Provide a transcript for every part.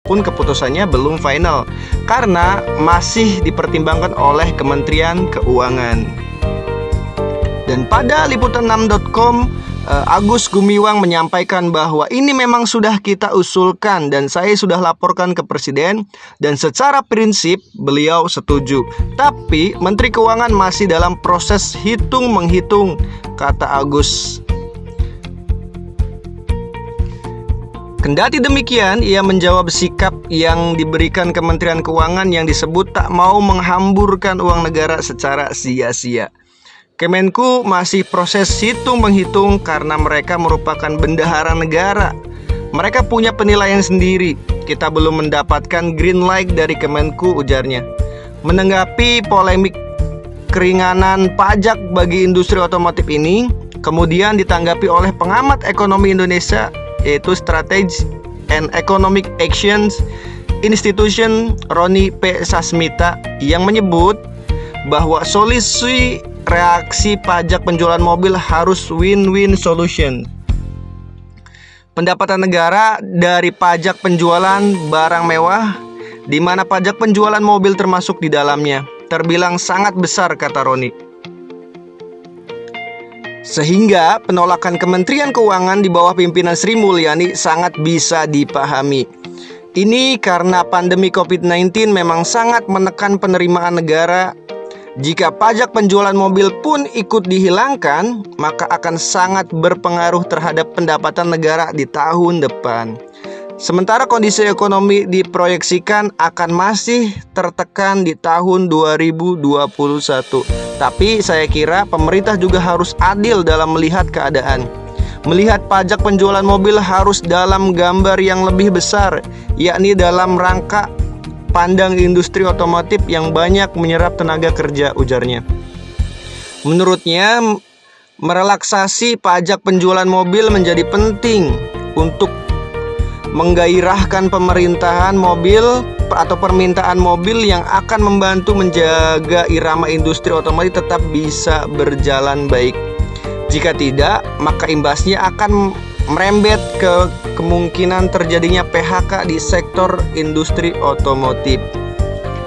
Pun keputusannya belum final karena masih dipertimbangkan oleh Kementerian Keuangan. Dan pada liputan6.com, Agus Gumiwang menyampaikan bahwa ini memang sudah kita usulkan dan saya sudah laporkan ke Presiden dan secara prinsip beliau setuju. Tapi Menteri Keuangan masih dalam proses hitung-menghitung, kata Agus. Kendati demikian, ia menjawab sikap yang diberikan Kementerian Keuangan yang disebut tak mau menghamburkan uang negara secara sia-sia. Kemenku masih proses hitung-menghitung karena mereka merupakan bendahara negara. Mereka punya penilaian sendiri. Kita belum mendapatkan green light dari Kemenku, ujarnya. Menanggapi polemik keringanan pajak bagi industri otomotif ini, kemudian ditanggapi oleh pengamat ekonomi Indonesia, yaitu Strategy and Economic Actions Institution Roni P. Sasmita, yang menyebut bahwa solusi reaksi pajak penjualan mobil harus win-win solution. Pendapatan negara dari pajak penjualan barang mewah, di mana pajak penjualan mobil termasuk di dalamnya, terbilang sangat besar, kata Roni. Sehingga penolakan Kementerian Keuangan di bawah pimpinan Sri Mulyani sangat bisa dipahami. Ini karena pandemi COVID-19 memang sangat menekan penerimaan negara. Jika pajak penjualan mobil pun ikut dihilangkan, maka akan sangat berpengaruh terhadap pendapatan negara di tahun depan. Sementara kondisi ekonomi diproyeksikan akan masih tertekan di tahun 2021. Tapi saya kira pemerintah juga harus adil dalam melihat keadaan. Melihat pajak penjualan mobil harus dalam gambar yang lebih besar, yakni dalam rangka pandang industri otomotif yang banyak menyerap tenaga kerja, ujarnya. Menurutnya, merelaksasi pajak penjualan mobil menjadi penting untuk menggairahkan pemerintahan mobil atau permintaan mobil yang akan membantu menjaga irama industri otomotif tetap bisa berjalan baik. Jika tidak, maka imbasnya akan merembet ke kemungkinan terjadinya PHK di sektor industri otomotif.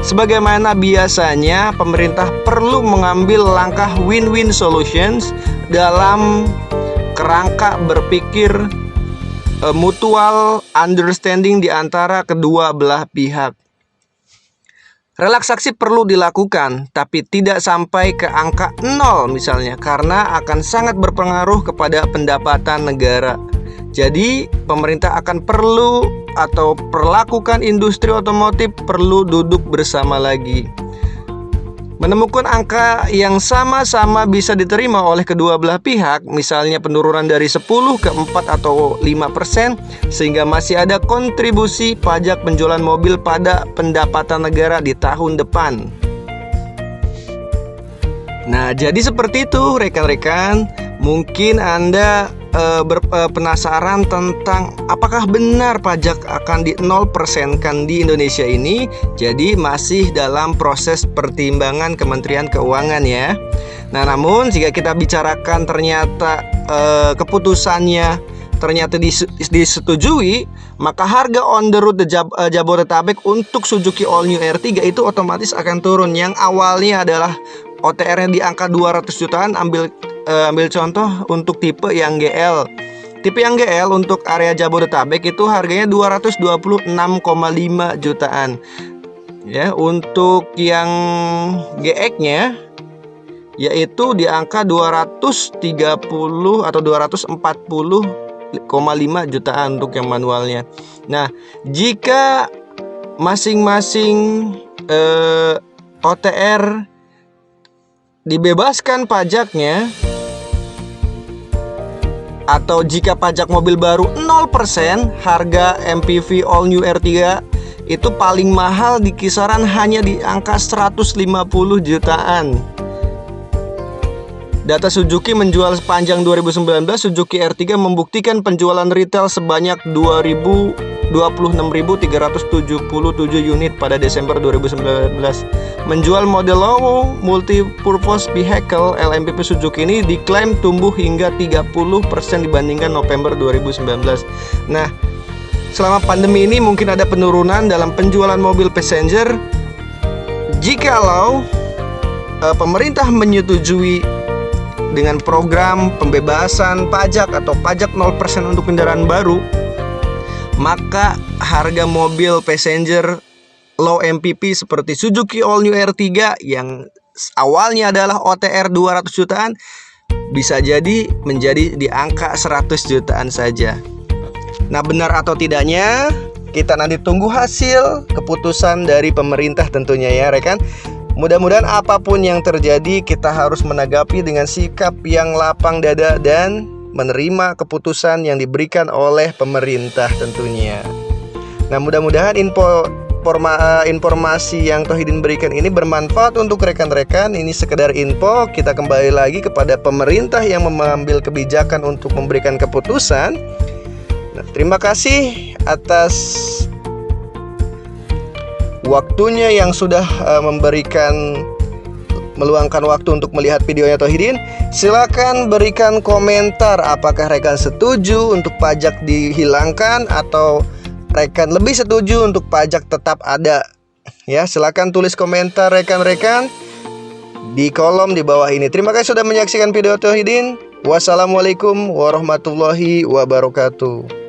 Sebagaimana biasanya, pemerintah perlu mengambil langkah win-win solutions dalam kerangka berpikir mutual understanding di antara kedua belah pihak. Relaksasi perlu dilakukan, tapi tidak sampai ke angka 0 misalnya, karena akan sangat berpengaruh kepada pendapatan negara. Jadi, pemerintah akan perlu atau perlakukan industri otomotif perlu duduk bersama lagi. Menemukan angka yang sama-sama bisa diterima oleh kedua belah pihak, misalnya penurunan dari 10 ke 4 atau 5%, sehingga masih ada kontribusi pajak penjualan mobil pada pendapatan negara di tahun depan. Nah, jadi seperti itu rekan-rekan. Mungkin Anda penasaran tentang apakah benar pajak akan di 0% kan di Indonesia ini. Jadi masih dalam proses pertimbangan Kementerian Keuangan ya. Nah, namun jika kita bicarakan ternyata keputusannya ternyata disetujui, maka harga on the road Jabodetabek untuk Suzuki All New R3 itu otomatis akan turun. Yang awalnya adalah OTR-nya di angka 200 jutaan, ambil contoh untuk tipe yang GL. Tipe yang GL untuk area Jabodetabek itu harganya 226,5 jutaan. Ya, untuk yang GX-nya yaitu di angka 230 atau 245 jutaan untuk yang manualnya. Nah, jika masing-masing OTR dibebaskan pajaknya, atau jika pajak mobil baru 0%, harga MPV All New R3 itu paling mahal di kisaran hanya di angka 150 jutaan. Data Suzuki menjual sepanjang 2019, Suzuki R3 membuktikan penjualan retail sebanyak 26.377 unit pada Desember 2019. Menjual model low multi-purpose vehicle LMPV Suzuki ini diklaim tumbuh hingga 30% dibandingkan November 2019. Nah, selama pandemi ini mungkin ada penurunan dalam penjualan mobil passenger jikalau pemerintah menyetujui dengan program pembebasan pajak atau pajak 0% untuk kendaraan baru, maka harga mobil passenger low MPV seperti Suzuki All New R3 yang awalnya adalah OTR 200 jutaan bisa jadi menjadi di angka 100 jutaan saja. Nah, benar atau tidaknya kita nanti tunggu hasil keputusan dari pemerintah tentunya ya rekan. Mudah-mudahan apapun yang terjadi kita harus menanggapi dengan sikap yang lapang dada dan menerima keputusan yang diberikan oleh pemerintah tentunya. Nah, mudah-mudahan informasi yang Tohidin berikan ini bermanfaat untuk rekan-rekan. Ini sekedar info, kita kembali lagi kepada pemerintah yang mengambil kebijakan untuk memberikan keputusan. Nah, terima kasih atas waktunya yang sudah meluangkan waktu untuk melihat videonya Tohidin. Silakan berikan komentar apakah rekan setuju untuk pajak dihilangkan atau rekan lebih setuju untuk pajak tetap ada. Ya, silakan tulis komentar rekan-rekan di kolom di bawah ini. Terima kasih sudah menyaksikan video Tohidin. Wassalamualaikum warahmatullahi wabarakatuh.